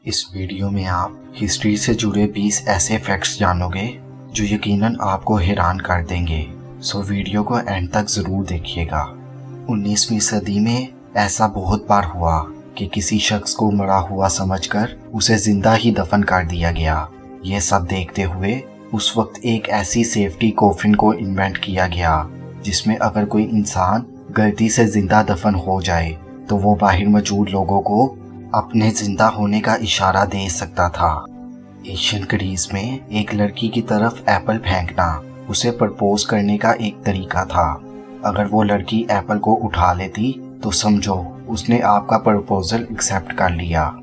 इस वीडियो में आप हिस्ट्री से जुड़े 20 ऐसे फैक्ट्स जानोगे जो यकीनन आपको हैरान कर देंगे। सो वीडियो को एंड तक ज़रूर देखिएगा। 19वीं सदी में ऐसा बहुत बार हुआ कि किसी शख्स को मरा हुआ समझकर उसे जिंदा ही दफन कर दिया गया। ये सब देखते हुए उस वक्त एक ऐसी सेफ्टी कॉफिन को इन्वेंट किया गया जिसमें अगर कोई इंसान गलती से जिंदा दफन हो जाए तो वो बाहर मौजूद लोगों को अपने जिंदा होने का इशारा दे सकता था। एशियन कंट्रीज में एक लड़की की तरफ एप्पल फेंकना उसे प्रपोज करने का एक तरीका था। अगर वो लड़की एप्पल को उठा लेती तो समझो उसने आपका प्रपोजल एक्सेप्ट कर लिया।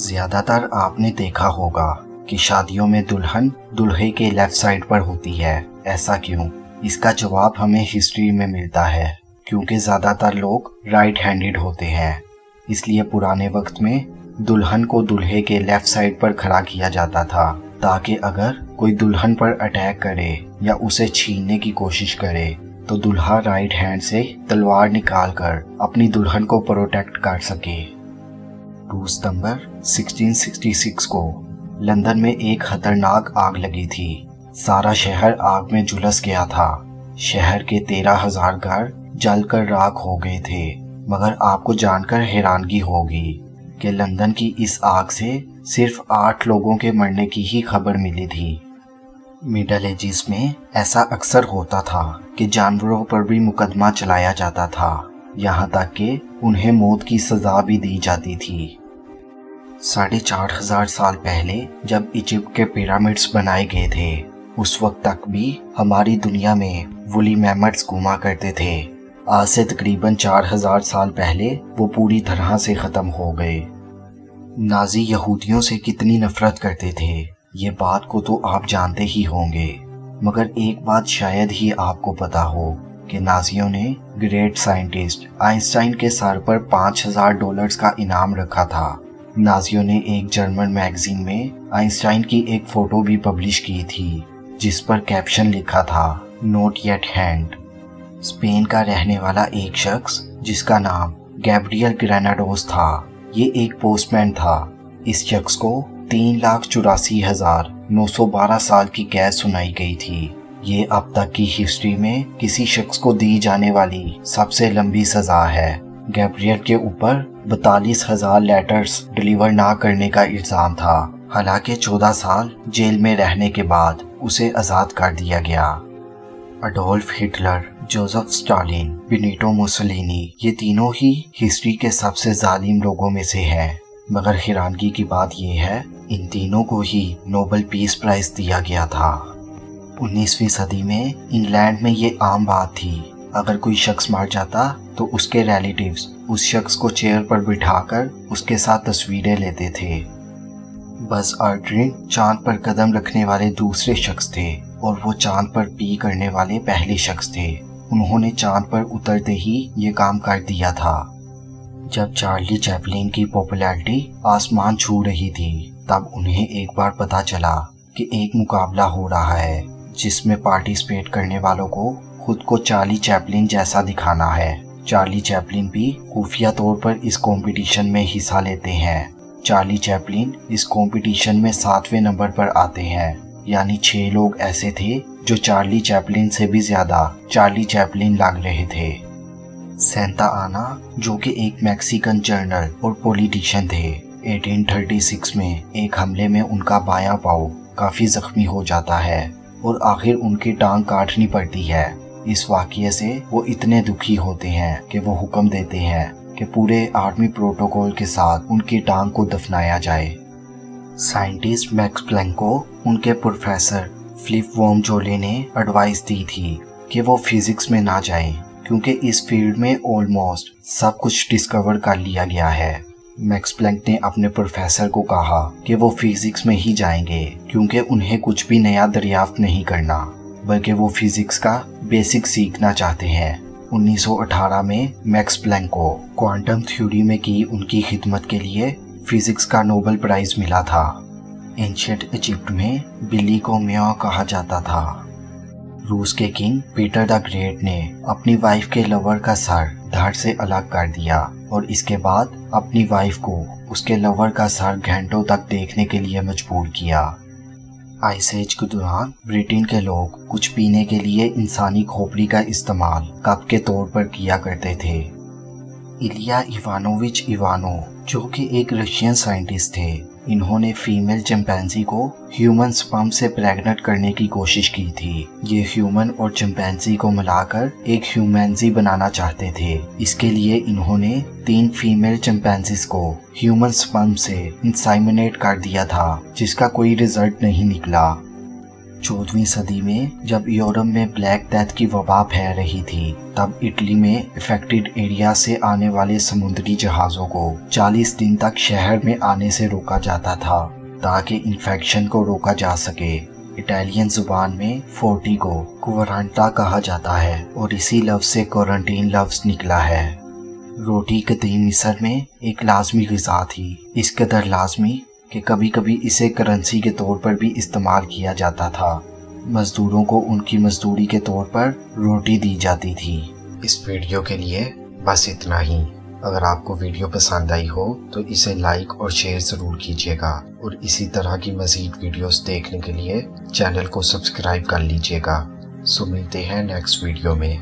ज्यादातर आपने देखा होगा कि शादियों में दुल्हन दूल्हे के लेफ्ट साइड पर होती है। ऐसा क्यों? इसका जवाब हमें हिस्ट्री में मिलता है क्योंकि ज्यादातर लोग राइट हैंडेड होते हैं। इसलिए पुराने वक्त में दुल्हन को दूल्हे के लेफ्ट साइड पर खड़ा किया जाता था ताकि अगर कोई दुल्हन पर अटैक करे या उसे छीनने की कोशिश करे तो दूल्हा राइट हैंड से तलवार निकालकर अपनी दुल्हन को प्रोटेक्ट कर सके। 2 सितंबर 1666 को लंदन में एक खतरनाक आग लगी थी। सारा शहर आग में झुलस गया था। शहर के 13,000 घर जलकर राख हो गए थे। मगर आपको जानकर हैरानगी होगी कि लंदन की इस आग से सिर्फ 8 लोगों के मरने की ही खबर मिली थी। मिडल एजिस में ऐसा अक्सर होता था कि जानवरों पर भी मुकदमा चलाया जाता था, यहाँ तक कि उन्हें मौत की सजा भी दी जाती थी। 4,500 साल पहले जब इजिप्ट के पिरामिड्स बनाए गए थे उस वक्त तक भी हमारी दुनिया में वुली मैमथ्स घूमा करते थे। आज से तकरीबन 4,000 साल पहले वो पूरी तरह से ख़त्म हो गए। नाजी यहूदियों से कितनी नफरत करते थे ये बात को तो आप जानते ही होंगे, मगर एक बात शायद ही आपको पता हो कि नाजियों ने ग्रेट साइंटिस्ट आइंस्टाइन के सर पर $5,000 का इनाम रखा था। नाजियों ने एक जर्मन मैगजीन में आइंस्टाइन की एक फ़ोटो भी पब्लिश की थी जिस पर कैप्शन लिखा था नॉट येट हैंग्ड। स्पेन का रहने वाला एक शख्स जिसका नाम गैब्रियल ग्रेनाडोस था, ये एक पोस्टमैन था। इस शख्स को 3,84,912 साल की कैद सुनाई गई थी। ये अब तक की हिस्ट्री में किसी शख्स को दी जाने वाली सबसे लंबी सजा है। गैब्रियल के ऊपर 42,000 लेटर्स डिलीवर ना करने का इल्जाम था। हालांकि 14 साल जेल में रहने के बाद उसे आज़ाद कर दिया गया। Adolf Hitler, Joseph Stalin, Benito Mussolini ये तीनों ही हिस्ट्री के सबसे जालिम लोगों में से हैं। मगर हैरानगी की बात यह है इन तीनों को ही नोबेल पीस प्राइज दिया गया था। 19वीं सदी में इंग्लैंड में ये आम बात थी, अगर कोई शख्स मर जाता तो उसके रिलेटिव्स उस शख्स को चेयर पर बिठाकर उसके साथ तस्वीरें लेते थे। बस ऑल्ड्रिन चांद पर कदम रखने वाले दूसरे शख्स थे और वो चांद पर पी करने वाले पहले शख्स थे। उन्होंने चांद पर उतरते ही ये काम कर दिया था। जब चार्ली चैपलिन की पॉपुलैरिटी आसमान छू रही थी तब उन्हें एक बार पता चला कि एक मुकाबला हो रहा है जिसमें पार्टिसिपेट करने वालों को खुद को चार्ली चैपलिन जैसा दिखाना है। चार्ली चैपलिन भी खुफिया तौर पर इस कंपटीशन में हिस्सा लेते हैं। चार्ली चैपलिन इस कंपटीशन में 7वें नंबर पर आते हैं, यानी 6 लोग ऐसे थे जो चार्ली चैपलिन से भी ज्यादा चार्ली चैपलिन लग रहे थे। सेंटा आना जो कि एक मैक्सिकन जर्नल और पॉलिटिशियन थे, 1836 में एक हमले में उनका बायां पाँव काफी जख्मी हो जाता है और आखिर उनकी टांग काटनी पड़ती है। इस वाकये से वो इतने दुखी होते हैं कि वो हुक्म देते हैं कि पूरे आर्मी प्रोटोकॉल के साथ उनकी टांग को दफनाया जाए। साइंटिस्ट मैक्स प्लैंक को उनके प्रोफेसर फिलिप वॉन जोले ने एडवाइस दी थी कि वो फिजिक्स में ना जाएं क्योंकि इस फील्ड में ऑलमोस्ट सब कुछ डिस्कवर कर लिया गया है। मैक्स प्लैंक ने अपने प्रोफेसर को कहा कि वो फिजिक्स में ही जाएंगे क्योंकि उन्हें कुछ भी नया दरियाफ्त नहीं करना बल्कि वो फिजिक्स का बेसिक सीखना चाहते हैं। 1918 में मैक्स प्लैंक को क्वांटम थ्योरी में की उनकी खिदमत के लिए फिजिक्स का नोबेल प्राइज मिला था। एंशिएंट इजिप्ट में बिल्ली को म्याओ कहा जाता था। रूस के किंग पीटर द ग्रेट ने अपनी वाइफ के लवर का सर धड़ से अलग कर दिया اور اس کے بعد اپنی وائف کو اس کے لور کا سر گھنٹوں تک دیکھنے کے لیے مجبور کیا۔ آئس ایج کے دوران برٹن کے لوگ کچھ پینے کے لیے انسانی کھوپڑی کا استعمال کپ کے طور پر کیا کرتے تھے۔ ایلیا ایوانووچ ایوانو جو کہ ایک رشین سائنٹسٹ تھے، انہوں نے فیمیل چمپینزی کو ہیومن سپرم سے پریگنٹ کرنے کی کوشش کی تھی۔ یہ ہیومن اور چمپینزی کو ملا کر ایک ہیومینزی بنانا چاہتے تھے۔ اس کے لیے انہوں نے 3 فیمیل چمپینزیز کو ہیومن سپرم سے انسائمنیٹ کر دیا تھا، جس کا کوئی رزلٹ نہیں نکلا۔ 14ویں صدی میں جب یورپ میں بلیک ڈیتھ کی وبا پھیل رہی تھی، تب اٹلی میں افیکٹڈ ایریا سے آنے والے سمندری جہازوں کو 40 دن تک شہر میں آنے سے روکا جاتا تھا تاکہ انفیکشن کو روکا جا سکے۔ اٹالین زبان میں فورٹی کو کوارانٹا کہا جاتا ہے اور اسی لفظ سے کوارنٹین لفظ نکلا ہے۔ روٹی قدیم مصر میں ایک لازمی غذا تھی، اس قدر لازمی کہ کبھی کبھی اسے کرنسی کے طور پر بھی استعمال کیا جاتا تھا۔ مزدوروں کو ان کی مزدوری کے طور پر روٹی دی جاتی تھی۔ اس ویڈیو کے لیے بس اتنا ہی۔ اگر آپ کو ویڈیو پسند آئی ہو تو اسے لائک اور شیئر ضرور کیجیے گا، اور اسی طرح کی مزید ویڈیوز دیکھنے کے لیے چینل کو سبسکرائب کر لیجیے گا۔ ملتے ہیں نیکسٹ ویڈیو میں۔